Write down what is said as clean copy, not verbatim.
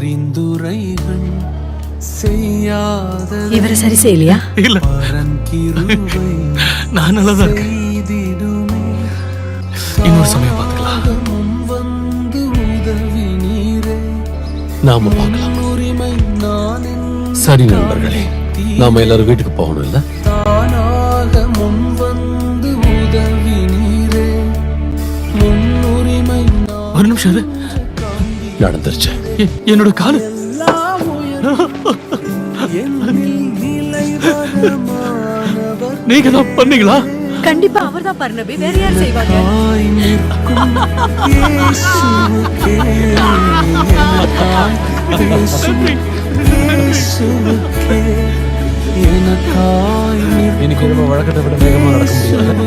பரிந்துரைகள் செய்யாத இவரை சரி செய்யலையா? இல்ல, நான் நல்லதா இருக்கேன். இன்னொரு சமயம் பார்த்துக்கலாம். நாம பார்க்கலாம். சரி நண்பர்களே, நாம எல்லாரும் வீட்டுக்கு போகணும் இல்ல? ஒரு நிமிஷம் இரு. நடந்துருச்சு. என்னோட காலு. நீங்க தான் பண்ணீங்களா? கண்டிப்பா அவர் தான் பர்ணபி, வேற யார் செய்வாங்க? இன்னைக்கு நம்ம வழக்கத்தை விட வேகமா நடக்க முடியாது.